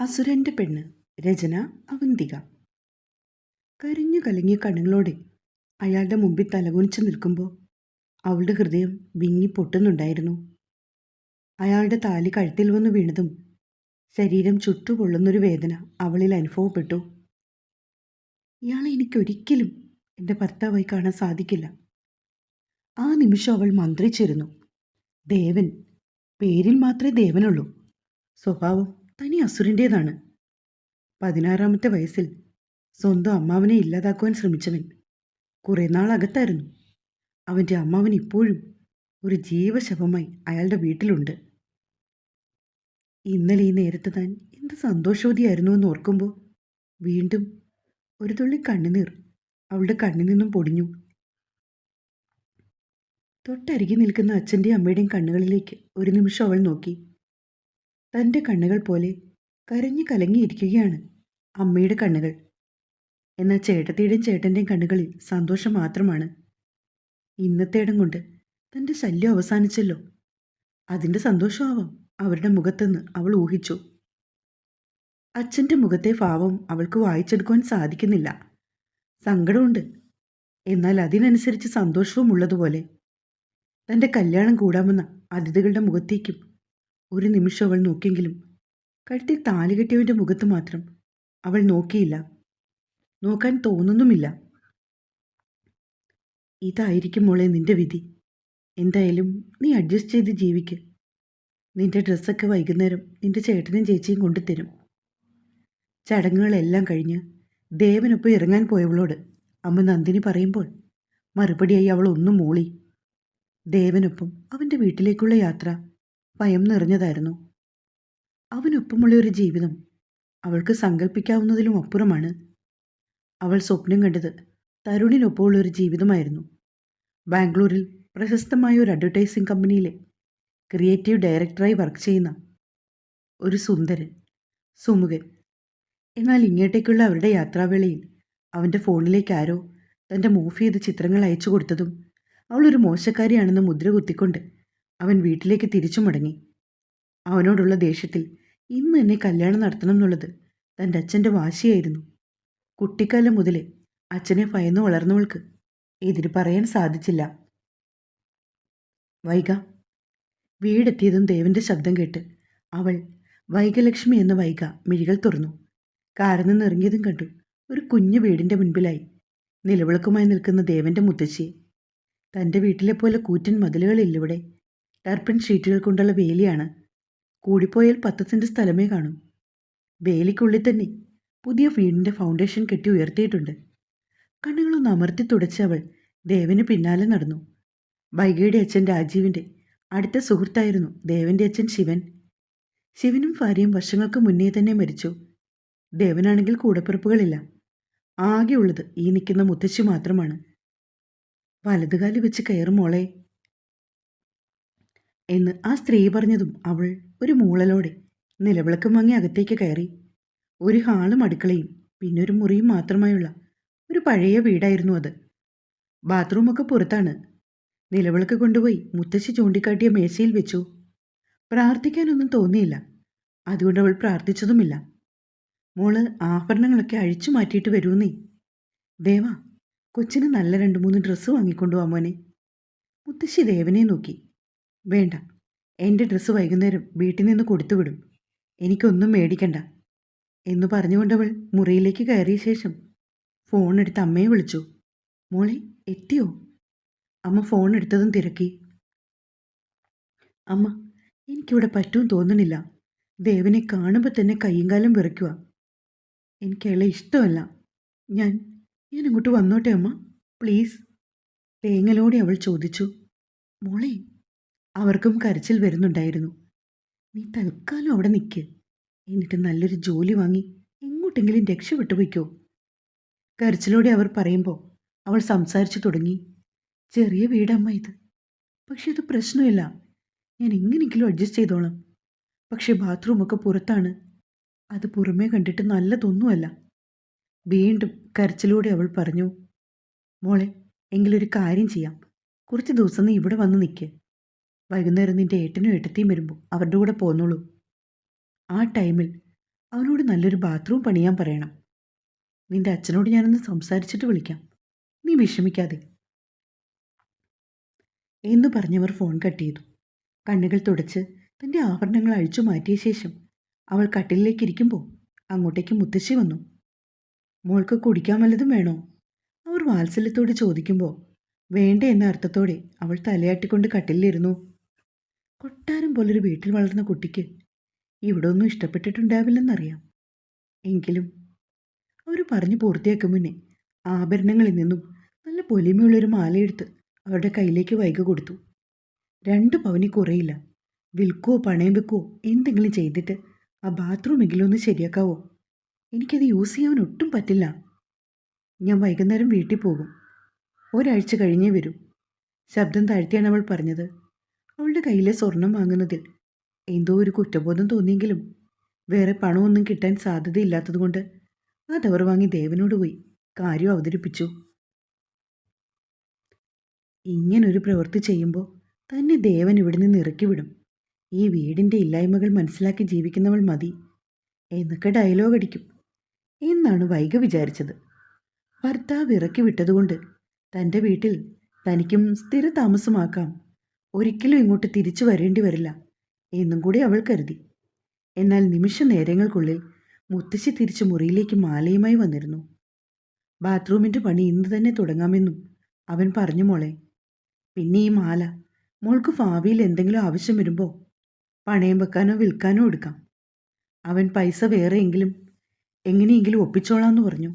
അസുരന്റെ പെണ്ണ്. രചന അവന്തിക. കരഞ്ഞു കലങ്ങിയ കണ്ണുകളോടെ അയാളുടെ മുമ്പിൽ തലകുനിച്ച് നിൽക്കുമ്പോൾ അവളുടെ ഹൃദയം വിങ്ങി പൊട്ടുന്നുണ്ടായിരുന്നു. അയാളുടെ താലി കഴുത്തിൽ വന്ന് വീണതും ശരീരം ചുട്ടുപൊള്ളുന്നൊരു വേദന അവളിൽ അനുഭവപ്പെട്ടു. ഇയാളെ എനിക്കൊരിക്കലും എൻ്റെ ഭർത്താവായി കാണാൻ സാധിക്കില്ല. ആ നിമിഷം അവൾ മന്ത്രിച്ചിരുന്നു. ദേവൻ, പേരിൽ മാത്രമേ ദേവനുള്ളൂ, സ്വഭാവം തനി അസുരൻ്റേതാണ്. 16-ാമത്തെ വയസ്സിൽ സ്വന്തം അമ്മാവനെ ഇല്ലാതാക്കുവാൻ ശ്രമിച്ചവൻ കുറേ നാൾ അകത്തായിരുന്നു. അവൻ്റെ അമ്മാവൻ ഇപ്പോഴും ഒരു ജീവശവമായി അയാളുടെ വീട്ടിലുണ്ട്. ഇന്നലെ ഈ നേരത്ത് താൻ എന്ത് സന്തോഷവതിയായിരുന്നു എന്ന് ഓർക്കുമ്പോൾ വീണ്ടും ഒരു തുള്ളി കണ്ണുനീർ അവളുടെ കണ്ണിൽ നിന്നും പൊടിഞ്ഞു. തൊട്ടരികെ നിൽക്കുന്ന അച്ഛൻ്റെയും അമ്മയുടെയും കണ്ണുകളിലേക്ക് ഒരു നിമിഷം അവൾ നോക്കി. തൻ്റെ കണ്ണുകൾ പോലെ കരഞ്ഞു കലങ്ങിയിരിക്കുകയാണ് അമ്മയുടെ കണ്ണുകൾ. എന്നാൽ ചേട്ടത്തിയുടെയും ചേട്ടൻ്റെയും കണ്ണുകളിൽ സന്തോഷം മാത്രമാണ്. ഇന്നത്തേടം കൊണ്ട് തൻ്റെ ശല്യം അവസാനിച്ചല്ലോ, അതിൻ്റെ സന്തോഷമാവാം അവരുടെ മുഖത്തെന്ന് അവൾ ഊഹിച്ചു. അച്ഛൻ്റെ മുഖത്തെ ഭാവം അവൾക്ക് വായിച്ചെടുക്കുവാൻ സാധിക്കുന്നില്ല. സങ്കടമുണ്ട്, എന്നാൽ അതിനനുസരിച്ച് സന്തോഷവും ഉള്ളതുപോലെ. തൻ്റെ കല്യാണം കൂടാമെന്ന അതിഥികളുടെ മുഖത്തേക്കും ഒരു നിമിഷം അവൾ നോക്കിയെങ്കിലും കഴുത്തിൽ താലി കെട്ടിയവൻ്റെ മുഖത്ത് മാത്രം അവൾ നോക്കിയില്ല. നോക്കാൻ തോന്നുന്നുമില്ല. ഇതായിരിക്കും മോളെ നിന്റെ വിധി. എന്തായാലും നീ അഡ്ജസ്റ്റ് ചെയ്ത് ജീവിക്ക്. നിന്റെ ഡ്രസ്സൊക്കെ വൈകുന്നേരം നിന്റെ ചേട്ടനും ചേച്ചിയും കൊണ്ടുതരും. ചടങ്ങുകളെല്ലാം കഴിഞ്ഞ് ദേവനൊപ്പം ഇറങ്ങാൻ പോയവളോട് അമ്മ നന്ദിനി പറയുമ്പോൾ മറുപടിയായി അവൾ ഒന്നും മൂളി. ദേവനൊപ്പം അവൻ്റെ വീട്ടിലേക്കുള്ള യാത്ര ഭയം നിറഞ്ഞതായിരുന്നു. അവനൊപ്പമുള്ള ഒരു ജീവിതം അവൾക്ക് സങ്കല്പിക്കാവുന്നതിലും അപ്പുറമാണ്. അവൾ സ്വപ്നം കണ്ടത് തരുണിനൊപ്പമുള്ള ഒരു ജീവിതമായിരുന്നു. ബാംഗ്ലൂരിൽ പ്രശസ്തമായ ഒരു അഡ്വർടൈസിംഗ് കമ്പനിയിലെ ക്രിയേറ്റീവ് ഡയറക്ടറായി വർക്ക് ചെയ്യുന്ന ഒരു സുന്ദരൻ, സുമുഖൻ. എന്നാൽ ഇങ്ങോട്ടേക്കുള്ള അവരുടെ യാത്രാവേളയിൽ അവൻ്റെ ഫോണിലേക്ക് ആരോ തൻ്റെ മൂവ് ചെയ്ത ചിത്രങ്ങൾ അയച്ചു കൊടുത്തതും അവളൊരു മോശക്കാരിയാണെന്ന് മുദ്ര കുത്തിക്കൊണ്ട് അവൻ വീട്ടിലേക്ക് തിരിച്ചു മടങ്ങി. അവനോടുള്ള ദേഷ്യത്തിൽ ഇന്ന് തന്നെ കല്യാണം നടത്തണം എന്നുള്ളത് തൻ്റെ അച്ഛൻ്റെ വാശിയായിരുന്നു. കുട്ടിക്കാലം മുതലേ അച്ഛനെ ഭയന്ന് വളർന്നവൾക്ക് എതിര് പറയാൻ സാധിച്ചില്ല. വൈക. വീടെത്തിയതും ദേവൻ്റെ ശബ്ദം കേട്ട് അവൾ വൈകലക്ഷ്മി എന്ന വൈക മിഴികൾ തുറന്നു. കാറിൽ നിന്ന് ഇറങ്ങിയതും കണ്ടു ഒരു കുഞ്ഞു വീടിൻ്റെ മുൻപിലായി നിലവിളക്കുമായി നിൽക്കുന്ന ദേവൻ്റെ മുത്തശ്ശിയെ. തൻ്റെ വീട്ടിലെ പോലെ കൂറ്റൻ മതിലുകളില്ലിവിടെ. ടർപ്പൻ ഷീറ്റുകൾ കൊണ്ടുള്ള വേലിയാണ്. കൂടിപ്പോയാൽ 10 സെൻറ്റ് സ്ഥലമേ കാണും. വേലിക്കുള്ളിൽ തന്നെ പുതിയ വീടിൻ്റെ ഫൗണ്ടേഷൻ കെട്ടി ഉയർത്തിയിട്ടുണ്ട്. കണ്ണുകളൊന്ന് അമർത്തി തുടച്ച് അവൾ ദേവന് പിന്നാലെ നടന്നു. വൈഗയുടെ അച്ഛൻ രാജീവിൻ്റെ അടുത്ത സുഹൃത്തായിരുന്നു ദേവൻ്റെ അച്ഛൻ ശിവൻ. ശിവനും ഭാര്യയും വർഷങ്ങൾക്ക് മുന്നേ തന്നെ മരിച്ചു. ദേവനാണെങ്കിൽ കൂടപ്പിറപ്പുകളില്ല. ആകെയുള്ളത് ഈ നിൽക്കുന്ന മുത്തശ്ശി മാത്രമാണ്. വലതുകാലി വെച്ച് കയറും മോളെ എന്ന് ആ സ്ത്രീ പറഞ്ഞതും അവൾ ഒരു മൂളലോടെ നിലവിളക്കം വാങ്ങി അകത്തേക്ക് കയറി. ഒരു ഹാളും അടുക്കളയും പിന്നെ ഒരു മുറിയും മാത്രമായുള്ള ഒരു പഴയ വീടായിരുന്നു അത്. ബാത്റൂമൊക്കെ പുറത്താണ്. നിലവിളക്ക് കൊണ്ടുപോയി മുത്തശ്ശി ചൂണ്ടിക്കാട്ടിയ മേശയിൽ വെച്ചു. പ്രാർത്ഥിക്കാനൊന്നും തോന്നിയില്ല. അതുകൊണ്ട് അവൾ പ്രാർത്ഥിച്ചതുമില്ല. മോള് ആഭരണങ്ങളൊക്കെ അഴിച്ചു മാറ്റിയിട്ട് വരൂന്നേ. ദേവാ, കൊച്ചിന് നല്ല 2-3 ഡ്രസ്സ് വാങ്ങിക്കൊണ്ടുപോവാ മോനെ. മുത്തശ്ശി ദേവനെ നോക്കി. വേണ്ട, എൻ്റെ ഡ്രസ്സ് വൈകുന്നേരം വീട്ടിൽ നിന്ന് കൊടുത്തുവിടും, എനിക്കൊന്നും മേടിക്കണ്ട എന്ന് പറഞ്ഞുകൊണ്ടവൾ മുറിയിലേക്ക് കയറിയ ശേഷം ഫോണെടുത്ത് അമ്മയെ വിളിച്ചു. മോളെ, എത്തിയോ? അമ്മ ഫോൺ എടുത്തതും തിരക്കി. അമ്മ, എനിക്കിവിടെ പറ്റുമെന്ന് തോന്നണില്ല. ദേവനെ കാണുമ്പോൾ തന്നെ കയ്യും കാലം വിറയ്ക്കുക. എനിക്കയാളെ ഇഷ്ടമല്ല. ഞാൻ അങ്ങോട്ട് വന്നോട്ടെ അമ്മ, പ്ലീസ്? തേങ്ങലോടെ അവൾ ചോദിച്ചു. മോളെ, അവർക്കും കരച്ചിൽ വരുന്നുണ്ടായിരുന്നു. നീ തൽക്കാലം അവിടെ നിൽക്ക്, എന്നിട്ട് നല്ലൊരു ജോലി വാങ്ങി എങ്ങോട്ടെങ്കിലും രക്ഷപ്പെട്ടു പോയിക്കോ. കരച്ചിലോടെ അവർ പറയുമ്പോൾ അവൾ സംസാരിച്ചു തുടങ്ങി. ചെറിയ വീടമ്മ ഇത്, പക്ഷെ അത് പ്രശ്നമില്ല. ഞാൻ എങ്ങനെയെങ്കിലും അഡ്ജസ്റ്റ് ചെയ്തോളാം. പക്ഷെ ബാത്റൂമൊക്കെ പുറത്താണ്. അത് പുറമേ കണ്ടിട്ട് നല്ലതൊന്നുമല്ല. വീണ്ടും കരച്ചിലൂടെ അവൾ പറഞ്ഞു. മോളെ, എങ്കിലൊരു കാര്യം ചെയ്യാം. കുറച്ച് ദിവസം നീ ഇവിടെ വന്ന് നിൽക്ക്. വൈകുന്നേരം നിൻ്റെ ഏട്ടനും ഏട്ടത്തിയും വരുമ്പോൾ അവരുടെ കൂടെ പോന്നോളൂ. ആ ടൈമിൽ അവനോട് നല്ലൊരു ബാത്റൂം പണിയാൻ പറയണം. നിന്റെ അച്ഛനോട് ഞാനൊന്ന് സംസാരിച്ചിട്ട് വിളിക്കാം. നീ വിഷമിക്കാതെ എന്ന് പറഞ്ഞവർ ഫോൺ കട്ട് ചെയ്തു. കണ്ണുകൾ തുടച്ച് തൻ്റെ ആഭരണങ്ങൾ അഴിച്ചു മാറ്റിയ ശേഷം അവൾ കട്ടിലിലേക്ക് ഇരിക്കുമ്പോൾ അങ്ങോട്ടേക്ക് മുത്തശ്ശി വന്നു. മോൾക്ക് കുടിക്കാൻ വല്ലതും വേണോ? അവർ വാത്സല്യത്തോടെ ചോദിക്കുമ്പോൾ വേണ്ട എന്ന അർത്ഥത്തോടെ അവൾ തലയാട്ടിക്കൊണ്ട് കട്ടിലിരുന്നു. കൊട്ടാരം പോലൊരു വീട്ടിൽ വളർന്ന കുട്ടിക്ക് ഇവിടെ ഒന്നും ഇഷ്ടപ്പെട്ടിട്ടുണ്ടാവില്ലെന്നറിയാം. എങ്കിലും അവർ പറഞ്ഞു പൂർത്തിയാക്കും മുന്നേ ആഭരണങ്ങളിൽ നിന്നും നല്ല പൊലിമയുള്ളൊരു മാലയെടുത്ത് അവരുടെ കയ്യിലേക്ക് വൈകി കൊടുത്തു. 2 പവനി കുറയില്ല. വിൽക്കോ പണയം വെക്കോ എന്തെങ്കിലും ചെയ്തിട്ട് ആ ബാത്റൂമെങ്കിലും ഒന്ന് ശരിയാക്കാവോ? എനിക്കത് യൂസ് ചെയ്യാൻ ഒട്ടും പറ്റില്ല. ഞാൻ വൈകുന്നേരം വീട്ടിൽ പോകും. ഒരാഴ്ച കഴിഞ്ഞേ വരൂ. ശബ്ദം താഴ്ത്തിയാണ് അവൾ പറഞ്ഞത്. അവളുടെ കയ്യിലെ സ്വർണം വാങ്ങുന്നതിൽ എന്തോ ഒരു കുറ്റബോധം തോന്നിയെങ്കിലും വേറെ പണമൊന്നും കിട്ടാൻ സാധ്യതയില്ലാത്തതുകൊണ്ട് അതവർ വാങ്ങി ദേവനോട് പോയി കാര്യം അവതരിപ്പിച്ചു. ഇങ്ങനൊരു പ്രവൃത്തി ചെയ്യുമ്പോൾ തന്നെ ദേവൻ ഇവിടെ നിന്ന് ഇറക്കി വിടും. ഈ വീടിൻ്റെ ഇല്ലായ്മകൾ മനസ്സിലാക്കി ജീവിക്കുന്നവൾ മതി എന്നൊക്കെ ഡയലോഗ് അടിക്കും എന്നാണ് വൈഗ വിചാരിച്ചത്. ഭർത്താവ് ഇറക്കി വിട്ടതുകൊണ്ട് തൻ്റെ വീട്ടിൽ തനിക്കും സ്ഥിര താമസമാക്കാം, ഒരിക്കലും ഇങ്ങോട്ട് തിരിച്ചു വരേണ്ടി വരില്ല എന്നും കൂടി അവൾ കരുതി. എന്നാൽ നിമിഷ നേരങ്ങൾക്കുള്ളിൽ മുത്തശ്ശി തിരിച്ചു മുറിയിലേക്ക് മാലയുമായി വന്നിരുന്നു. ബാത്റൂമിൻ്റെ പണി ഇന്ന് തന്നെ തുടങ്ങാമെന്നും അവൻ പറഞ്ഞു. മോളെ, പിന്നെ ഈ മാല മോൾക്ക് ഭാവിയിൽ എന്തെങ്കിലും ആവശ്യം വരുമ്പോൾ പണയം വെക്കാനോ വിൽക്കാനോ എടുക്കാം. അവൻ പൈസ വേറെയെങ്കിലും എങ്ങനെയെങ്കിലും ഒപ്പിച്ചോളാമെന്ന് പറഞ്ഞു.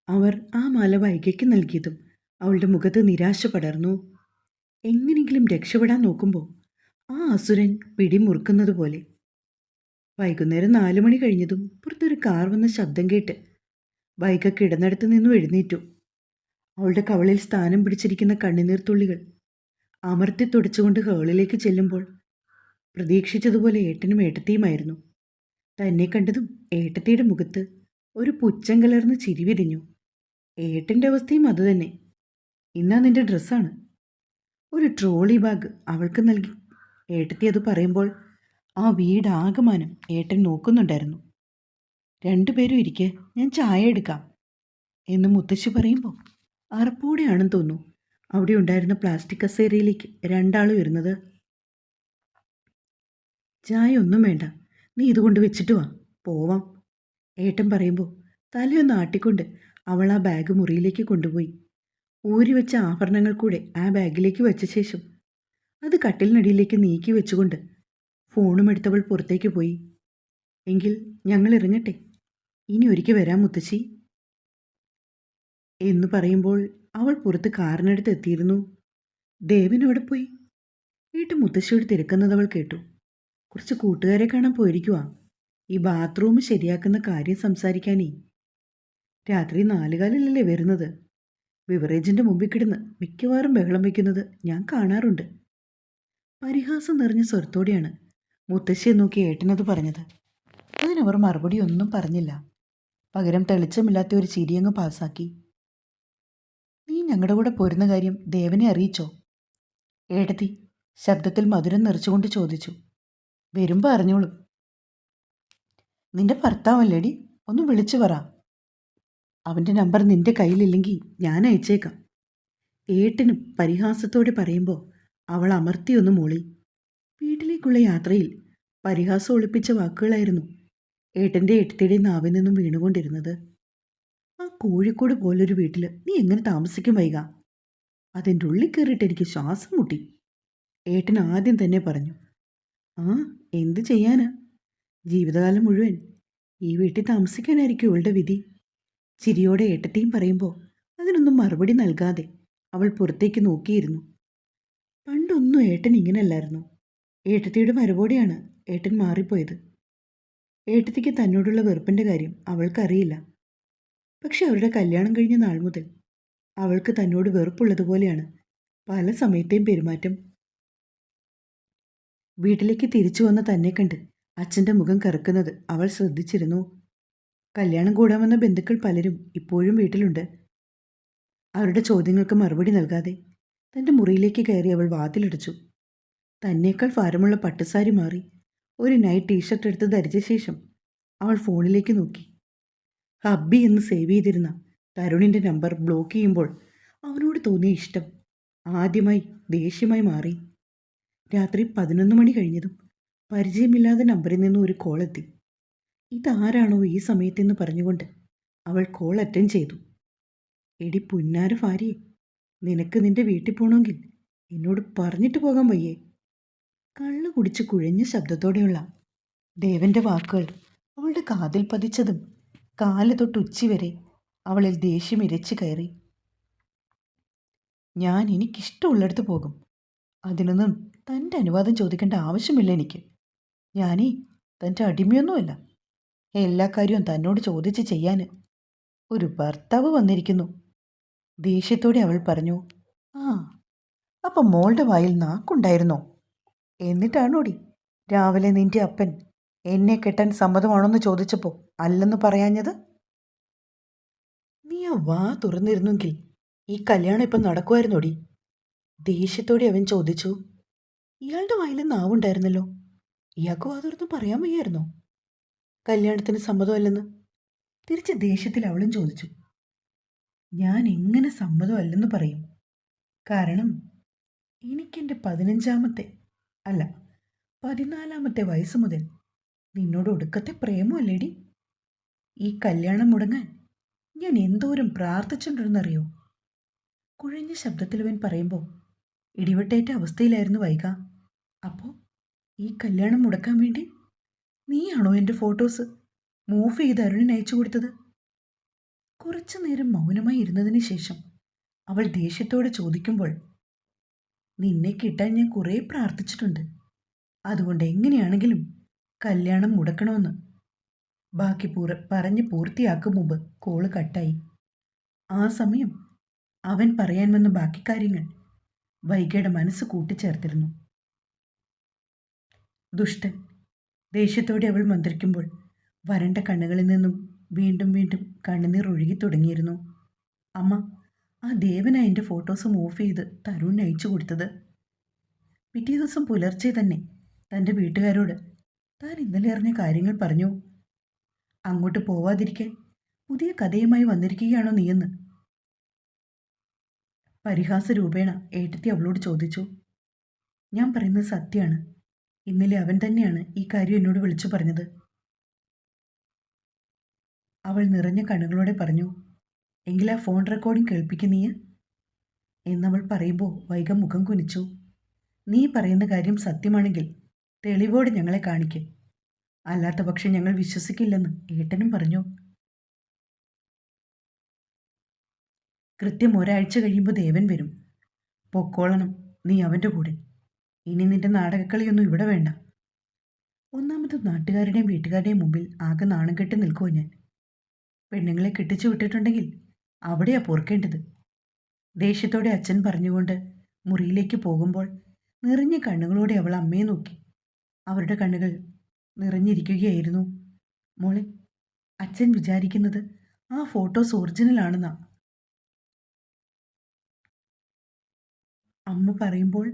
അവർ ആ മാല വൈകയ്ക്ക് നൽകിയതും അവളുടെ മുഖത്ത് നിരാശ പടർന്നു. എങ്ങനെയെങ്കിലും രക്ഷപ്പെടാൻ നോക്കുമ്പോൾ ആ അസുരൻ പിടിമുറുക്കുന്നത് പോലെ. വൈകുന്നേരം 4 മണി കഴിഞ്ഞതും പുറത്തൊരു കാർ വന്ന ശബ്ദം കേട്ട് വൈഗ കിടന്നിടത്ത് നിന്നും എഴുന്നേറ്റു. അവളുടെ കവളിൽ സ്ഥാനം പിടിച്ചിരിക്കുന്ന കണ്ണുനീർ തുള്ളികൾ അമർത്തി തുടച്ചുകൊണ്ട് ഹാളിലേക്ക് ചെല്ലുമ്പോൾ പ്രതീക്ഷിച്ചതുപോലെ ഏട്ടനും ഏട്ടത്തിയുമായിരുന്നു. തന്നെ കണ്ടതും ഏട്ടത്തിയുടെ മുഖത്ത് ഒരു പുച്ഛം കലർന്ന് ചിരി വിരിഞ്ഞു. ഏട്ടൻ്റെ അവസ്ഥയും അതുതന്നെ. ഇന്നാ നിന്റെ ഡ്രസ്സാണ്. ഒരു ട്രോളി ബാഗ് അവൾക്ക് നൽകി. ഏട്ടത്തി അത് പറയുമ്പോൾ ആ വീടാകമാനം ഏട്ടൻ നോക്കുന്നുണ്ടായിരുന്നു. 2 പേരും ഇരിക്കെ, ഞാൻ ചായ എടുക്കാം എന്ന് മുത്തശ്ശി പറയുമ്പോൾ അറപ്പോടെയാണെന്ന് തോന്നുന്നു അവിടെ ഉണ്ടായിരുന്ന പ്ലാസ്റ്റിക് കസേരയിലേക്ക് 2 ആൾ വരുന്നത്. ചായ ഒന്നും വേണ്ട, നീ ഇതുകൊണ്ട് വെച്ചിട്ട് വാ, പോവാം ഏട്ടൻ പറയുമ്പോൾ തലയൊന്ന് ആട്ടിക്കൊണ്ട് അവൾ ആ ബാഗ് മുറിയിലേക്ക് കൊണ്ടുപോയി. ഊരി വെച്ച ആഭരണങ്ങൾ കൂടെ ആ ബാഗിലേക്ക് വെച്ച ശേഷം അത് കട്ടിലിനടിയിലേക്ക് നീക്കി വെച്ചുകൊണ്ട് ഫോണും എടുത്തവൾ പുറത്തേക്ക് പോയി. എങ്കിൽ ഞങ്ങൾ ഇറങ്ങട്ടെ, ഇനി ഒരിക്കൽ വരാം മുത്തശ്ശി എന്ന് പറയുമ്പോൾ അവൾ പുറത്ത് കാറിനടുത്ത് എത്തിയിരുന്നു. ദേവൻ അവിടെ പോയി? വീട്ടു മുത്തശ്ശിയോട് തിരക്കുന്നത് അവൾ കേട്ടു. കുറച്ച് കൂട്ടുകാരെ കാണാൻ പോയിരിക്കുക, ഈ ബാത്റൂം ശരിയാക്കുന്ന കാര്യം സംസാരിക്കാനേ. രാത്രി 4 കാലിലല്ലേ വരുന്നത്? ബിവറേജിൻ്റെ മുമ്പിൽ കിടന്ന് മിക്കവാറും ബഹളം വയ്ക്കുന്നത് ഞാൻ കാണാറുണ്ട്. പരിഹാസം നിറഞ്ഞ സ്വരത്തോടെയാണ് മുത്തശ്ശിയെ നോക്കി ഏട്ടനത് പറഞ്ഞത്. അതിനവർ മറുപടി ഒന്നും പറഞ്ഞില്ല. പകരം തെളിച്ചമില്ലാത്ത ഒരു ചിരിയങ്ങ് പാസാക്കി. നീ ഞങ്ങളുടെ കൂടെ പോരുന്ന കാര്യം ദേവനെ അറിയിച്ചോ? ഏട്ടത്തി ശബ്ദത്തിൽ മധുരം നിറച്ചുകൊണ്ട് ചോദിച്ചു. വരുമ്പോൾ അറിഞ്ഞോളും. നിന്റെ ഭർത്താവല്ലേടി, ഒന്ന് വിളിച്ചു പറ. അവൻ്റെ നമ്പർ നിന്റെ കയ്യിലില്ലെങ്കിൽ ഞാൻ അയച്ചേക്കാം. ഏട്ടനും പരിഹാസത്തോടെ പറയുമ്പോൾ അവൾ അമർത്തിയൊന്ന് മൂളി. വീട്ടിലേക്കുള്ള യാത്രയിൽ പരിഹാസം ഒളിപ്പിച്ച വാക്കുകളായിരുന്നു ഏട്ടൻ്റെ ഏട്ടത്തിയുടെ നാവിൽ നിന്നും വീണുകൊണ്ടിരുന്നത്. ആ കോഴിക്കോട് പോലൊരു വീട്ടിൽ നീ എങ്ങനെ താമസിക്കും വൈക? അതിൻ്റെ ഉള്ളിൽ കയറിയിട്ട് എനിക്ക് ശ്വാസം മുട്ടി. ഏട്ടൻ ആദ്യം തന്നെ പറഞ്ഞു. ആ, എന്ത് ചെയ്യാനാ, ജീവിതകാലം മുഴുവൻ ഈ വീട്ടിൽ താമസിക്കാനായിരിക്കും ഇവളുടെ വിധി. ചിരിയോടെ ഏട്ടത്തെയും പറയുമ്പോൾ അതിനൊന്നും മറുപടി നൽകാതെ അവൾ പുറത്തേക്ക് നോക്കിയിരുന്നു. പണ്ടൊന്നും ഏട്ടൻ ഇങ്ങനെയല്ലായിരുന്നു. ഏട്ടത്തിയുടെ വരവോടെയാണ് ഏട്ടൻ മാറിപ്പോയത്. ഏട്ടത്തിക്ക് തന്നോടുള്ള വെറുപ്പിൻ്റെ കാര്യം അവൾക്കറിയില്ല. പക്ഷെ അവരുടെ കല്യാണം കഴിഞ്ഞ നാൾ മുതൽ അവൾക്ക് തന്നോട് വെറുപ്പുള്ളതുപോലെയാണ് പല സമയത്തെയും പെരുമാറ്റം. വീട്ടിലേക്ക് തിരിച്ചു വന്ന തന്നെ കണ്ട് അച്ഛൻ്റെ മുഖം കറുക്കുന്നത് അവൾ ശ്രദ്ധിച്ചിരുന്നു. കല്യാണം കൂടാമെന്ന ബന്ധുക്കൾ പലരും ഇപ്പോഴും വീട്ടിലുണ്ട്. അവരുടെ ചോദ്യങ്ങൾക്ക് മറുപടി നൽകാതെ തൻ്റെ മുറിയിലേക്ക് കയറി അവൾ വാതിലടച്ചു. തന്നേക്കാൾ ഭാരമുള്ള പട്ടുസാരി മാറി ഒരു നൈറ്റ് ടീഷർട്ട് എടുത്ത് ധരിച്ച ശേഷം അവൾ ഫോണിലേക്ക് നോക്കി. ഹബ്ബി എന്ന് സേവ് ചെയ്തിരുന്ന തരുണിൻ്റെ നമ്പർ ബ്ലോക്ക് ചെയ്യുമ്പോൾ അവനോട് തോന്നിയ ഇഷ്ടം ആദ്യമായി ദേഷ്യമായി മാറി. രാത്രി 11 മണി കഴിഞ്ഞതും പരിചയമില്ലാത്ത നമ്പറിൽ നിന്ന് ഒരു കോൾ എത്തി. ഇതാരാണോ ഈ സമയത്തെന്ന് പറഞ്ഞുകൊണ്ട് അവൾ കോൾ അറ്റൻഡ് ചെയ്തു. എടി പുന്നാര ഭാര്യയെ, നിനക്ക് നിന്റെ വീട്ടിൽ പോകണമെങ്കിൽ എന്നോട് പറഞ്ഞിട്ട് പോകാൻ വയ്യേ? കള്ളു കുടിച്ച് കുഴഞ്ഞ ശബ്ദത്തോടെയുള്ള ദേവന്റെ വാക്കുകൾ അവളുടെ കാതിൽ പതിച്ചതും കാല് തൊട്ട് ഉച്ചി വരെ അവളിൽ ദേഷ്യം ഇരച്ചു കയറി. ഞാൻ എനിക്കിഷ്ടമുള്ളിടത്ത് പോകും. അതിനൊന്നും തൻ്റെ അനുവാദം ചോദിക്കേണ്ട ആവശ്യമില്ല എനിക്ക്. ഞാനീ തൻ്റെ അടിമയൊന്നുമല്ല. എല്ലാ കാര്യവും തന്നോട് ചോദിച്ച് ചെയ്യാൻ ഒരു ഭർത്താവ് വന്നിരിക്കുന്നു. ദേഷ്യത്തോടെ അവൾ പറഞ്ഞു. ആ, അപ്പം മോളുടെ വായിൽ നാക്കുണ്ടായിരുന്നോ? എന്നിട്ടാണോടി രാവിലെ നിന്റെ അപ്പൻ എന്നെ കെട്ടാൻ സമ്മതമാണോന്ന് ചോദിച്ചപ്പോൾ അല്ലെന്ന് പറയാഞ്ഞത്? നീ ആ വാ തുറന്നിരുന്നെങ്കിൽ ഈ കല്യാണം ഇപ്പം നടക്കുമായിരുന്നോടി? ദേഷ്യത്തോടെ അവൻ ചോദിച്ചു. ഇയാളുടെ വായിൽ നാവുണ്ടായിരുന്നല്ലോ, ഇയാൾക്ക് വാ തുറന്ന് പറയാൻ വയ്യായിരുന്നോ കല്യാണത്തിന് സമ്മതമല്ലെന്ന്? തിരിച്ച് ദേഷ്യത്തിൽ അവളും ചോദിച്ചു. ഞാൻ എങ്ങനെ സമ്മതമല്ലെന്ന് പറയും? കാരണം എനിക്കെൻ്റെ 15-ാമത്തെ അല്ല 14-ാമത്തെ വയസ്സ് മുതൽ നിന്നോട് ഒടുക്കത്തെ പ്രേമമല്ലേടി? ഈ കല്യാണം മുടങ്ങാൻ ഞാൻ എന്തോരം പ്രാർത്ഥിച്ചിട്ടുണ്ടെന്നറിയോ? കുഴഞ്ഞ ശബ്ദത്തിൽ അവൻ പറയുമ്പോൾ ഇടിവെട്ടേറ്റ അവസ്ഥയിലായിരുന്നു വൈക. അപ്പോൾ ഈ കല്യാണം മുടക്കാൻ വേണ്ടി നീയാണോ എൻ്റെ ഫോട്ടോസ് മൂവ് ചെയ്ത് അരുണിന് അയച്ചു കൊടുത്തത്? കുറച്ചു നേരം മൗനമായി ഇരുന്നതിന് ശേഷം അവൾ ദേഷ്യത്തോടെ ചോദിക്കുമ്പോൾ, നിന്നെ കിട്ടാൻ ഞാൻ കുറേ പ്രാർത്ഥിച്ചിട്ടുണ്ട്. അതുകൊണ്ട് എങ്ങനെയാണെങ്കിലും കല്യാണം മുടക്കണമെന്ന്. ബാക്കി പറഞ്ഞ് പൂർത്തിയാക്കും മുമ്പ് കോള് കട്ടായി. ആ സമയം അവൻ പറയാൻ വന്ന ബാക്കി കാര്യങ്ങൾ വൈകയുടെ മനസ്സ് കൂട്ടിച്ചേർത്തിരുന്നു. ദുഷ്ടൻ. ദേഷ്യത്തോടെ അവൾ മന്ത്രിക്കുമ്പോൾ വരണ്ട കണ്ണുകളിൽ നിന്നും വീണ്ടും വീണ്ടും കണ്ണുനീർ ഒഴുകി തുടങ്ങിയിരുന്നു. അമ്മ, ആ ദേവനാ എൻ്റെ ഫോട്ടോസ് മൂവ് ചെയ്ത് തരുണിന് അയച്ചു കൊടുത്തത്. പിറ്റേ ദിവസം പുലർച്ചെ തന്നെ തൻ്റെ വീട്ടുകാരോട് താൻ ഇന്നലെ അറിഞ്ഞ കാര്യങ്ങൾ പറഞ്ഞു. അങ്ങോട്ട് പോവാതിരിക്കാൻ പുതിയ കഥയുമായി വന്നിരിക്കുകയാണോ നീയെന്ന് പരിഹാസ രൂപേണ ഏട്ടത്തി അവളോട് ചോദിച്ചു. ഞാൻ പറയുന്നത് സത്യമാണ്. ഇന്നലെ അവൻ തന്നെയാണ് ഈ കാര്യം എന്നോട് വിളിച്ചു പറഞ്ഞത്. അവൾ നിറഞ്ഞ കണ്ണുകളോടെ പറഞ്ഞു. എങ്കിൽ ആ ഫോൺ റെക്കോർഡിംഗ് കേൾപ്പിക്കുന്നീ എന്നവൾ പറയുമ്പോൾ വൈകം മുഖം കുനിച്ചു. നീ പറയുന്ന കാര്യം സത്യമാണെങ്കിൽ തെളിവോടെ ഞങ്ങളെ കാണിക്കും. അല്ലാത്ത പക്ഷം ഞങ്ങൾ വിശ്വസിക്കില്ലെന്ന് ഏട്ടനും പറഞ്ഞു. കൃത്യം ഒരാഴ്ച കഴിയുമ്പോൾ ദേവൻ വരും. പൊക്കോളണം നീ അവൻ്റെ കൂടെ. ഇനി നിന്റെ നാടകക്കളിയൊന്നും ഇവിടെ വേണ്ട. ഒന്നാമത് നാട്ടുകാരുടെയും വീട്ടുകാരുടെയും മുമ്പിൽ ആകെ നാണം കെട്ടി നിൽക്കുമോ ഞാൻ? പെണ്ണുങ്ങളെ കെട്ടിച്ചു വിട്ടിട്ടുണ്ടെങ്കിൽ അവിടെയാ പൊറുക്കേണ്ടത്. ദേഷ്യത്തോടെ അച്ഛൻ പറഞ്ഞുകൊണ്ട് മുറിയിലേക്ക് പോകുമ്പോൾ നിറഞ്ഞ കണ്ണുകളോടെ അവൾ അമ്മയെ നോക്കി. അവരുടെ കണ്ണുകൾ നിറഞ്ഞിരിക്കുകയായിരുന്നു. മോളെ, അച്ഛൻ വിചാരിക്കുന്നത് ആ ഫോട്ടോസ് ഒറിജിനലാണെന്നാ അമ്മ പറയുമ്പോൾ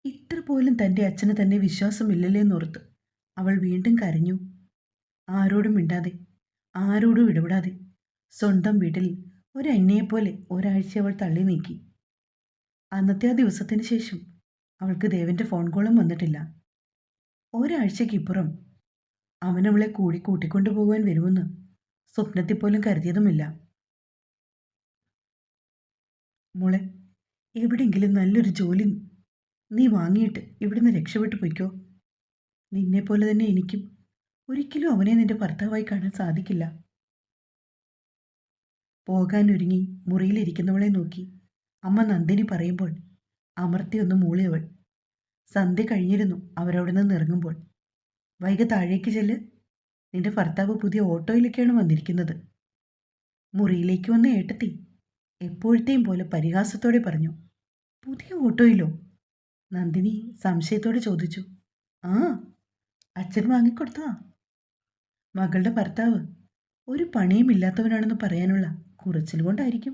ഇത്ര പോലും തൻ്റെ അച്ഛന് തന്നെ വിശ്വാസമില്ലല്ലേന്നോർത്ത് അവൾ വീണ്ടും കരഞ്ഞു. ആരോടും മിണ്ടാതെ, ആരോടും ഇടപെടാതെ സ്വന്തം വീട്ടിൽ ഒരന്യയെപ്പോലെ ഒരാഴ്ച അവൾ തള്ളി നീക്കി. അന്നത്തെ ആ ദിവസത്തിന് ശേഷം അവൾക്ക് ദേവൻ്റെ ഫോൺ കോളും വന്നിട്ടില്ല. ഒരാഴ്ചയ്ക്കിപ്പുറം അവനവളെ കൂട്ടിക്കൊണ്ടു പോകാൻ വരുമെന്ന് സ്വപ്നത്തിൽ പോലും കരുതിയതുമില്ല. മോളെ, എവിടെയെങ്കിലും നല്ലൊരു ജോലി നീ വാങ്ങിയിട്ട് ഇവിടുന്ന് രക്ഷപ്പെട്ടു പോയിക്കോ. നിന്നെപ്പോലെ തന്നെ എനിക്കും ഒരിക്കലും അവനെ നിന്റെ ഭർത്താവായി കാണാൻ സാധിക്കില്ല. പോകാനൊരുങ്ങി മുറിയിലിരിക്കുന്നവളെ നോക്കി അമ്മ നന്ദിനി പറയുമ്പോൾ അമർത്തിയൊന്ന് മൂളിയവൾ. സന്ധ്യ കഴിഞ്ഞിരുന്നു അവരവിടെ നിന്ന് ഇറങ്ങുമ്പോൾ. വൈകി താഴേക്ക് ചെല്ല്, നിന്റെ ഭർത്താവ് പുതിയ ഓട്ടോയിലേക്കാണ് വന്നിരിക്കുന്നത്. മുറിയിലേക്ക് വന്ന ഏട്ടത്തി എപ്പോഴത്തെയും പോലെ പരിഹാസത്തോടെ പറഞ്ഞു. പുതിയ ഓട്ടോയിലോ? നന്ദിനി സംശയത്തോടെ ചോദിച്ചു. ആ, അച്ഛൻ വാങ്ങിക്കൊടുത്തതാ. മകളുടെ ഭർത്താവ് ഒരു പണിയും ഇല്ലാത്തവനാണെന്ന് പറയാനുള്ള കുറച്ചിൽ കൊണ്ടായിരിക്കും.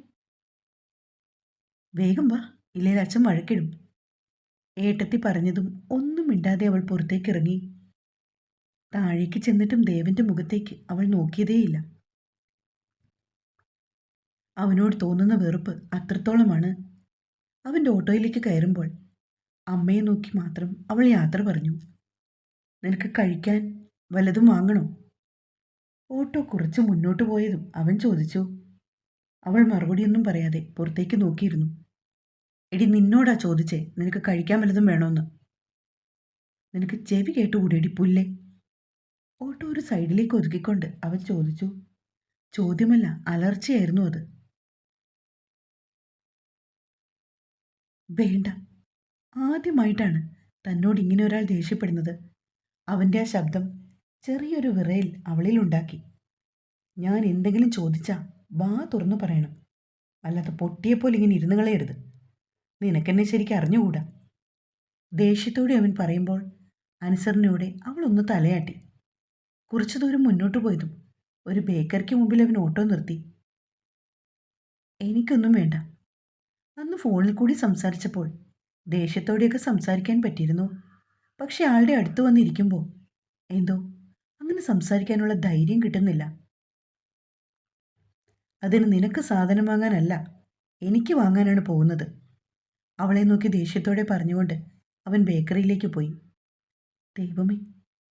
വേഗം വാ, ഇല്ലെങ്കിൽ അച്ഛൻ വഴക്കിടും. ഏട്ടത്തി പറഞ്ഞതും ഒന്നും മിണ്ടാതെ അവൾ പുറത്തേക്കിറങ്ങി. താഴേക്ക് ചെന്നിട്ടും ദേവന്റെ മുഖത്തേക്ക് അവൾ നോക്കിയതേയില്ല. അവനോട് തോന്നുന്ന വെറുപ്പ് അത്രത്തോളമാണ്. അവൻ്റെ ഓട്ടോയിലേക്ക് കയറുമ്പോൾ അമ്മയെ നോക്കി മാത്രം അവൾ യാത്ര പറഞ്ഞു. നിനക്ക് കഴിക്കാൻ വല്ലതും വാങ്ങണോ? ഓട്ടോ കുറച്ച് മുന്നോട്ട് പോയതും അവൻ ചോദിച്ചു. അവൾ മറുപടിയൊന്നും പറയാതെ പുറത്തേക്ക് നോക്കിയിരുന്നു. എടി, നിന്നോടാ ചോദിച്ചേ നിനക്ക് കഴിക്കാൻ വല്ലതും വേണോന്ന്. നിനക്ക് ചെവി കേട്ടുകൂടിയടി പുല്ലേ. ഓട്ടോ ഒരു സൈഡിലേക്ക് ഒതുക്കിക്കൊണ്ട് അവൻ ചോദിച്ചു. ചോദ്യമല്ല, അലർച്ചയായിരുന്നു അത്. വേണ്ട. ആദ്യമായിട്ടാണ് തന്നോട് ഇങ്ങനെ ഒരാൾ ദേഷ്യപ്പെടുന്നത്. അവൻ്റെ ആ ശബ്ദം ചെറിയൊരു വിറയൽ അവളിലുണ്ടാക്കി. ഞാൻ എന്തെങ്കിലും ചോദിച്ചാ വാ തുറന്നു പറയണം, അല്ലാതെ പൊട്ടിയെപ്പോലെ ഇങ്ങനെ ഇരുന്ന് കളയരുത്. നിനക്കെന്നെ ശരിക്കും അറിഞ്ഞുകൂടാ. ദേഷ്യത്തോടെ അവൻ പറയുമ്പോൾ അനുസരണയോടെ അവളൊന്ന് തലയാട്ടി. കുറച്ചു ദൂരം മുന്നോട്ട് പോയതും ഒരു ബേക്കറിക്ക് മുമ്പിൽ അവൻ ഓട്ടോ നിർത്തി. എനിക്കൊന്നും വേണ്ട. അന്ന് ഫോണിൽ കൂടി സംസാരിച്ചപ്പോൾ ദേഷ്യത്തോടെയൊക്കെ സംസാരിക്കാൻ പറ്റിയിരുന്നു. പക്ഷെ ആളുടെ അടുത്ത് വന്നിരിക്കുമ്പോൾ എന്തോ അങ്ങനെ സംസാരിക്കാനുള്ള ധൈര്യം കിട്ടുന്നില്ല. അതിന് നിനക്ക് സാധനം വാങ്ങാനല്ല, എനിക്ക് വാങ്ങാനാണ് പോകുന്നത്. അവളെ നോക്കി ദേഷ്യത്തോടെ പറഞ്ഞുകൊണ്ട് അവൻ ബേക്കറിയിലേക്ക് പോയി. ദൈവമേ,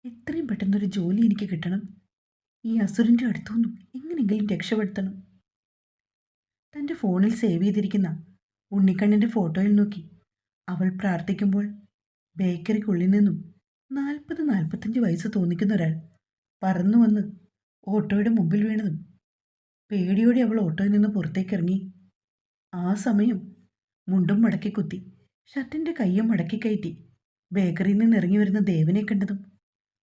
എത്രയും പെട്ടെന്നൊരു ജോലി എനിക്ക് കിട്ടണം. ഈ അസുരൻ്റെ അടുത്തുനിന്നും എങ്ങനെയെങ്കിലും രക്ഷപ്പെടുത്തണം. തൻ്റെ ഫോണിൽ സേവ് ചെയ്തിരിക്കുന്ന ഉണ്ണിക്കണ്ണൻ്റെ ഫോട്ടോയിൽ നോക്കി അവൾ പ്രാർത്ഥിക്കുമ്പോൾ ബേക്കറിക്കുള്ളിൽ നിന്നും 40-45 വയസ്സ് തോന്നിക്കുന്ന ഒരാൾ പറന്നു വന്ന് ഓട്ടോയുടെ മുമ്പിൽ വീണതും പേടിയോടെ അവൾ ഓട്ടോയിൽ നിന്ന് പുറത്തേക്കിറങ്ങി. ആ സമയം മുണ്ടും മടക്കി കുത്തി ഷർട്ടിൻ്റെ കയ്യും മടക്കി കയറ്റി ബേക്കറിയിൽ നിന്ന് ഇറങ്ങി വരുന്ന ദേവനെ കണ്ടതും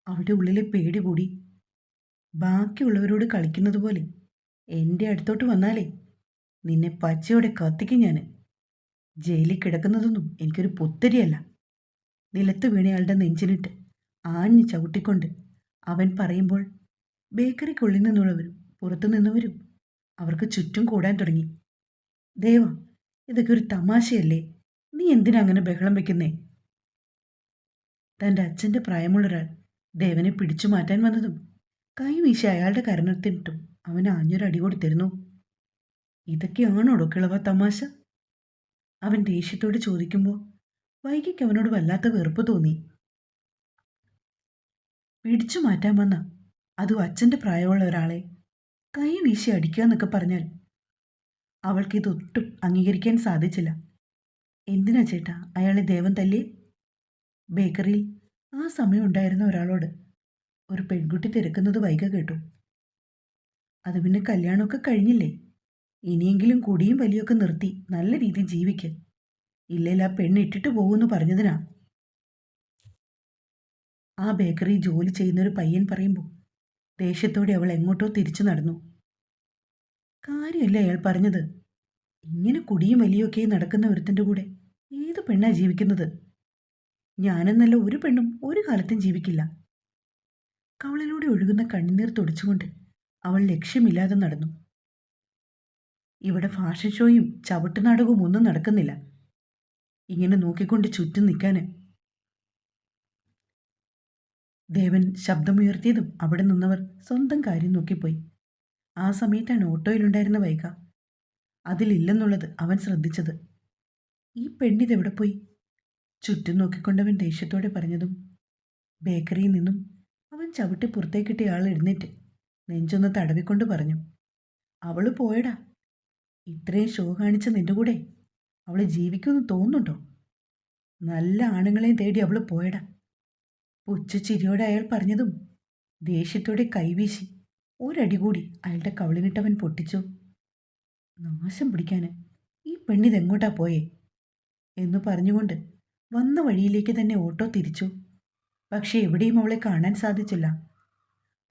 അവളുടെ ഉള്ളിലെ പേടി കൂടി. ബാക്കിയുള്ളവരോട് കളിക്കുന്നത് പോലെ എൻ്റെ അടുത്തോട്ട് വന്നാലേ നിന്നെ പച്ചയോടെ കത്തിക്കും ഞാൻ. ജയിലിൽ കിടക്കുന്നതൊന്നും എനിക്കൊരു പുത്തരിയല്ല. നിലത്ത് വീണയാളുടെ നെഞ്ചിനിട്ട് ആഞ്ഞു ചവിട്ടിക്കൊണ്ട് അവൻ പറയുമ്പോൾ ബേക്കറിക്കുള്ളിൽ നിന്നുള്ളവരും പുറത്തു നിന്നവരും അവർക്ക് ചുറ്റും കൂടാൻ തുടങ്ങി. ദേവ, ഇതൊക്കെ ഒരു തമാശയല്ലേ? നീ എന്തിനാ അങ്ങനെ ബഹളം വെക്കുന്നേ? തൻ്റെ അച്ഛൻ്റെ പ്രായമുള്ളൊരാൾ ദേവനെ പിടിച്ചു മാറ്റാൻ വന്നതും കൈ വീശി അയാളുടെ കരണത്തിനിട്ടും അവൻ ആഞ്ഞൊരടി കൊടുത്തിരുന്നു. ഇതൊക്കെയാണോടോ കിളവ തമാശ? അവൻ ദേഷ്യത്തോട് ചോദിക്കുമ്പോൾ വൈകിക്ക് അവനോട് വല്ലാത്ത വെറുപ്പ് തോന്നി. പിടിച്ചു മാറ്റാൻ വന്ന അതും അച്ഛൻ്റെ പ്രായമുള്ള ഒരാളെ കൈ വീശി അടിക്കുക എന്നൊക്കെ പറഞ്ഞാൽ അവൾക്കിതൊട്ടും അംഗീകരിക്കാൻ സാധിച്ചില്ല. എന്തിനാ ചേട്ടാ അയാളെ ദേവൻ തല്ലി? ബേക്കറിയിൽ ആ സമയം ഉണ്ടായിരുന്ന ഒരാളോട് ഒരു പെൺകുട്ടി തിരക്കുന്നത് വൈക കേട്ടു. അത് പിന്നെ കല്യാണമൊക്കെ കഴിഞ്ഞില്ലേ, ഇനിയെങ്കിലും കുടിയും വലിയൊക്കെ നിർത്തി നല്ല രീതിയിൽ ജീവിക്ക്. ഇല്ലെങ്കിൽ ആ പെണ്ണ് ഇട്ടിട്ട് പോകുമെന്ന് പറഞ്ഞതിനാ. ആ ബേക്കറി ജോലി ചെയ്യുന്നൊരു പയ്യൻ പറയുമ്പോൾ ദേഷ്യത്തോടെ അവൾ എങ്ങോട്ടോ തിരിച്ചു നടന്നു. കാര്യമല്ല അയാൾ പറഞ്ഞത്. ഇങ്ങനെ കുടിയും വലിയൊക്കെ നടക്കുന്ന ഒരുത്തൻ്റെ കൂടെ ഏത് പെണ്ണാ ജീവിക്കുന്നത്? ഞാനെന്നല്ല ഒരു പെണ്ണും ഒരു കാലത്തും ജീവിക്കില്ല. കവളിലൂടെ ഒഴുകുന്ന കണ്ണുനീർ തുടച്ചുകൊണ്ട് അവൾ ലക്ഷ്യമില്ലാതെ നടന്നു. ഇവിടെ ഫാഷൻ ഷോയും ചവിട്ടുനാടകവും ഒന്നും നടക്കുന്നില്ല. ഇങ്ങനെ നോക്കിക്കൊണ്ട് ചുറ്റും നിൽക്കാന്. ദേവൻ ശബ്ദമുയർത്തിയതും അവിടെ നിന്നവർ സ്വന്തം കാര്യം നോക്കിപ്പോയി. ആ സമയത്താണ് ഓട്ടോയിലുണ്ടായിരുന്ന വൈക അതിലില്ലെന്നുള്ളത് അവൻ ശ്രദ്ധിച്ചത്. ഈ പെണ്ണിതെവിടെ പോയി? ചുറ്റും നോക്കിക്കൊണ്ടവൻ ദേഷ്യത്തോടെ പറഞ്ഞതും ബേക്കറിയിൽ നിന്നും അവൻ ചവിട്ടി പുറത്തേക്കിട്ടിയ ആൾ എഴുന്നേറ്റ് നെഞ്ചൊന്ന് തടവിക്കൊണ്ട് പറഞ്ഞു. അവള് പോയടാ. ഇത്രയും ഷോ കാണിച്ച നിന്റെ കൂടെ അവള് ജീവിക്കുമെന്ന് തോന്നുന്നുണ്ടോ? നല്ല ആണുങ്ങളെയും തേടി അവള് പോയടാ. പുച്ഛച്ചിരിയോടെ അയാൾ പറഞ്ഞതും ദേഷ്യത്തോടെ കൈവീശി ഒരടി കൂടി അയാളുടെ കവിളിനിട്ടവൻ പൊട്ടിച്ചു. നാശം പിടിക്കാന് ഈ പെണ്ണിതെങ്ങോട്ടാ പോയേ എന്ന് പറഞ്ഞുകൊണ്ട് വന്ന വഴിയിലേക്ക് തന്നെ ഓട്ടോ തിരിച്ചു. പക്ഷേ എവിടെയും അവളെ കാണാൻ സാധിച്ചില്ല.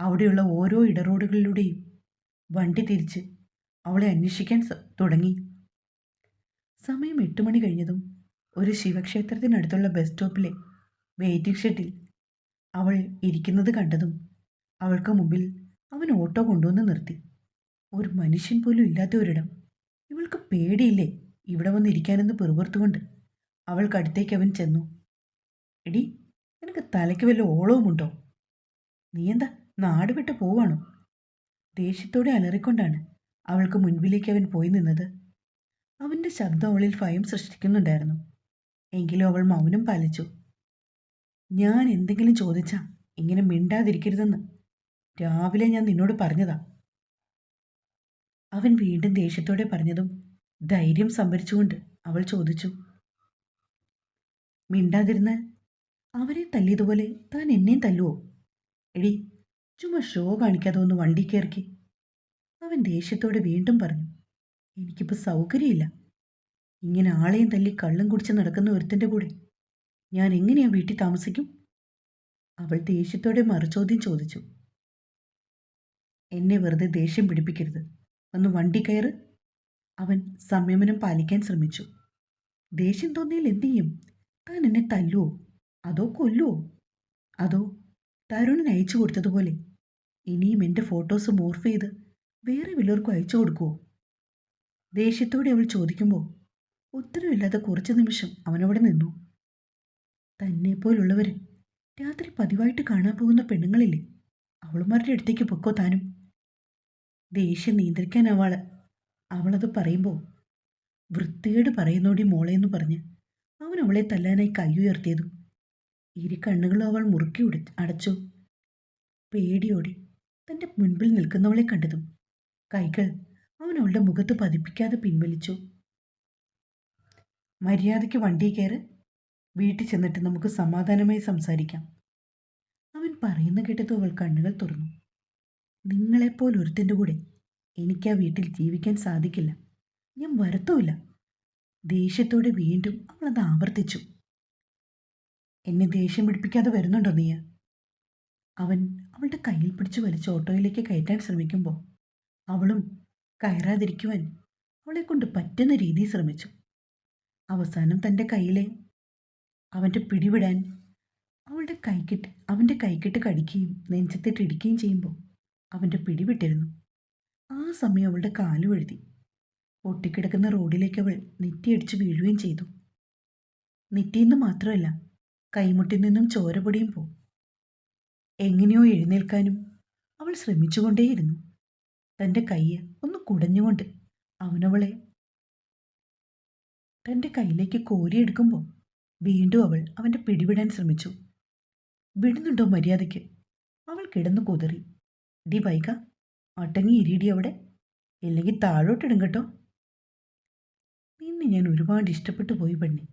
അവിടെയുള്ള ഓരോ ഇടറോഡുകളിലൂടെയും വണ്ടി തിരിച്ച് അവളെ അന്വേഷിക്കാൻ തുടങ്ങി. സമയം 8 മണി കഴിഞ്ഞതും ഒരു ശിവക്ഷേത്രത്തിനടുത്തുള്ള ബസ് സ്റ്റോപ്പിലെ വെയിറ്റിംഗ് ഷെഡിൽ അവൾ ഇരിക്കുന്നത് കണ്ടതും അവൾക്ക് മുമ്പിൽ അവൻ ഓട്ടോ കൊണ്ടുവന്ന് നിർത്തി. ഒരു മനുഷ്യൻ പോലും ഇല്ലാത്ത ഒരിടം. ഇവൾക്ക് പേടിയില്ലേ ഇവിടെ വന്നിരിക്കാനെന്ന് പിറുപുറത്തുകൊണ്ട് അവൾക്കടുത്തേക്ക് അവൻ ചെന്നു. എടി, നിനക്ക് തലയ്ക്ക് വല്ല ഓളവുമുണ്ടോ? നീ എന്താ നാട് വിട്ട് പോവാണോ? ദേഷ്യത്തോടെ അലറിക്കൊണ്ടാണ് അവൾക്ക് മുൻപിലേക്ക് അവൻ പോയി നിന്നത്. അവൻ്റെ ശബ്ദം അവളിൽ ഭയം സൃഷ്ടിക്കുന്നുണ്ടായിരുന്നു. എങ്കിലും അവൾ മൗനം പാലിച്ചു. ഞാൻ എന്തെങ്കിലും ചോദിച്ചാ ഇങ്ങനെ മിണ്ടാതിരിക്കരുതെന്ന് രാവിലെ ഞാൻ നിന്നോട് പറഞ്ഞതാ. അവൻ വീണ്ടും ദേഷ്യത്തോടെ പറഞ്ഞതും ധൈര്യം സംഭരിച്ചുകൊണ്ട് അവൾ ചോദിച്ചു, മിണ്ടാതിരുന്നാൽ അവരെ തല്ലിയതുപോലെ താൻ എന്നെയും തല്ലുവോ? എടി, ചുമ്മാ ഷോ കാണിക്കാതെ ഒന്ന് വണ്ടി കയറിക്ക്. അവൻ ദേഷ്യത്തോടെ വീണ്ടും പറഞ്ഞു. എനിക്കിപ്പോൾ സൗകര്യമില്ല. ഇങ്ങനെ ആളെയും തല്ലി കള്ളും കുടിച്ച് നടക്കുന്ന ഒരുത്തൻ്റെ കൂടെ ഞാൻ എങ്ങനെയാ വീട്ടിൽ താമസിക്കും? അവൾ ദേഷ്യത്തോടെ മറുചോദ്യം ചോദിച്ചു. എന്നെ വെറുതെ ദേഷ്യം പിടിപ്പിക്കരുത്. ഒന്ന് വണ്ടി കയറ്. അവൻ സംയമനം പാലിക്കാൻ ശ്രമിച്ചു. ദേഷ്യം തോന്നിയാൽ എന്തു ചെയ്യും? താൻ എന്നെ തല്ലുവോ? അതോ കൊല്ലുവോ? അതോ തരുണൻ അയച്ചു കൊടുത്തതുപോലെ ഇനിയും എൻ്റെ ഫോട്ടോസ് മോർഫ് ചെയ്ത് വേറെ വല്ലവർക്കും അയച്ചു കൊടുക്കുവോ? ദേഷ്യത്തോടെ അവൾ ചോദിക്കുമ്പോൾ ഉത്തരവില്ലാതെ കുറച്ച് നിമിഷം അവനവിടെ നിന്നു. തന്നെപ്പോലുള്ളവർ രാത്രി പതിവായിട്ട് കാണാൻ പോകുന്ന പെണ്ണുങ്ങളില്ലേ, അവളുമാരുടെ അടുത്തേക്ക് പൊക്കോ താനും. ദേഷ്യം നിയന്ത്രിക്കാനാവാള് അവളത് പറയുമ്പോൾ വൃത്തികേട് പറയുന്നോടി മോളെന്ന് പറഞ്ഞ് അവൻ അവളെ തല്ലാനായി കൈയുയർത്തിയതും ഇരു കണ്ണുകളും അവൾ മുറുക്കി അടച്ചു. പേടിയോടെ തൻ്റെ മുൻപിൽ നിൽക്കുന്നവളെ കണ്ടതും കൈകൾ അവൻ അവളുടെ മുഖത്ത് പതിപ്പിക്കാതെ പിൻവലിച്ചു. മര്യാദയ്ക്ക് വണ്ടി കയറ്. വീട്ടിൽ ചെന്നിട്ട് നമുക്ക് സമാധാനമായി സംസാരിക്കാം. അവൻ പറയുന്ന കേട്ടതും അവൾ കണ്ണുകൾ തുറന്നു. നിങ്ങളെപ്പോലെ ഒരുത്തിൻ്റെ കൂടെ എനിക്ക് ആ വീട്ടിൽ ജീവിക്കാൻ സാധിക്കില്ല. ഞാൻ വരത്തുമില്ല. ദേഷ്യത്തോടെ വീണ്ടും അവളത് ആവർത്തിച്ചു. എന്നെ ദേഷ്യം പിടിപ്പിക്കാതെ വരുന്നുണ്ടോ നീ? അവൻ അവളുടെ കയ്യിൽ പിടിച്ച് വലിച്ച് ഓട്ടോയിലേക്ക് കയറ്റാൻ ശ്രമിക്കുമ്പോൾ അവളും കയറാതിരിക്കുവാൻ അവളെ കൊണ്ട് പറ്റുന്ന രീതിയിൽ ശ്രമിച്ചു. അവസാനം തൻ്റെ കയ്യിലെ അവൻ്റെ പിടിവിടാൻ അവൻ്റെ കൈക്കിട്ട് കടിക്കുകയും നെഞ്ചത്തിട്ട് ഇടിക്കുകയും ചെയ്യുമ്പോൾ അവൻ്റെ പിടിവിട്ടിരുന്നു. ആ സമയം അവളുടെ കാല് വഴുതി പൊട്ടിക്കിടക്കുന്ന റോഡിലേക്ക് അവൾ നെറ്റിയടിച്ച് വീഴുകയും ചെയ്തു. നെറ്റിയിൽ നിന്ന് മാത്രമല്ല, കൈമുട്ടിൽ നിന്നും ചോരപൊടിയും പോകും. എങ്ങനെയോ എഴുന്നേൽക്കാനും അവൾ ശ്രമിച്ചുകൊണ്ടേയിരുന്നു. തൻ്റെ കയ്യ് ഒന്ന് കുടഞ്ഞുകൊണ്ട് അവനവളെ തൻ്റെ കയ്യിലേക്ക് കോരിയെടുക്കുമ്പോൾ വീണ്ടും അവൾ അവൻ്റെ പിടിവിടാൻ ശ്രമിച്ചു. വിടുന്നുണ്ടോ മര്യാദയ്ക്ക്? അവൾ കിടന്നു കുതറി. ഡി ബൈക്ക, അടങ്ങി ഇരിയടി അവിടെ, ഇല്ലെങ്കിൽ താഴോട്ടിടും കേട്ടോ. നിന്നെ ഞാൻ ഒരുപാട് ഇഷ്ടപ്പെട്ടു പോയി പെണ്ണെ.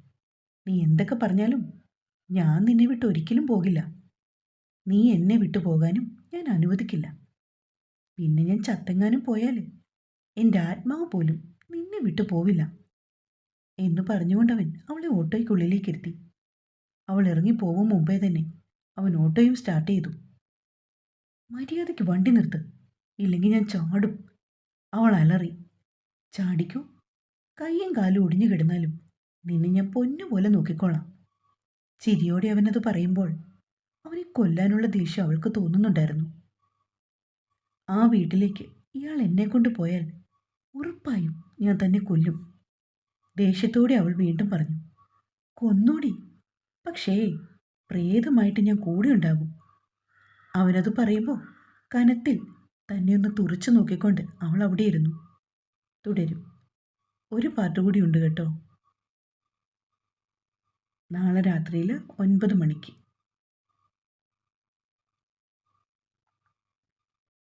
നീ എന്തൊക്കെ പറഞ്ഞാലും ഞാൻ നിന്നെ വിട്ട് ഒരിക്കലും പോകില്ല. നീ എന്നെ വിട്ടു പോകാനും ഞാൻ അനുവദിക്കില്ല. പിന്നെ ഞാൻ ചത്തെങ്ങാനും പോയാൽ എൻ്റെ ആത്മാവ് പോലും നിന്നെ വിട്ടു പോവില്ല എന്ന് പറഞ്ഞുകൊണ്ടവൻ അവളെ ഓട്ടോയ്ക്കുള്ളിലേക്ക് ഇരുത്തി. അവൾ ഇറങ്ങിപ്പോവും മുമ്പേ തന്നെ അവൻ ഓട്ടോയും സ്റ്റാർട്ട് ചെയ്തു. മര്യാദയ്ക്ക് വണ്ടി നിർത്ത്, ഇല്ലെങ്കിൽ ഞാൻ ചാടും. അവൾ അലറി. ചാടിക്കോ, കയ്യും കാലും ഒടിഞ്ഞു കിടന്നാലും നിന്നെ ഞാൻ പൊന്നുപോലെ നോക്കിക്കോളാം. ചിരിയോടെ അവനത് പറയുമ്പോൾ അവനെ കൊല്ലാനുള്ള ദേഷ്യം അവൾക്ക് തോന്നുന്നുണ്ടായിരുന്നു. ആ വീട്ടിലേക്ക് ഇയാൾ എന്നെ കൊണ്ട് പോയാൽ ഉറപ്പായും ഞാൻ തന്നെ കൊല്ലും. ദേഷ്യത്തോടെ അവൾ വീണ്ടും പറഞ്ഞു. കൊന്നോടി, പക്ഷേ പ്രേതമായിട്ട് ഞാൻ കൂടെ ഉണ്ടാകും. അവനത് പറയുമ്പോൾ കനത്തിൽ തന്നെ ഒന്ന് തുറച്ചു നോക്കിക്കൊണ്ട് അവൾ അവിടെ ഇരുന്നു. തുടരും. ഒരു പാട്ട് കൂടി ഉണ്ട് കേട്ടോ. നാളെ രാത്രിയിൽ 9 മണിക്ക്.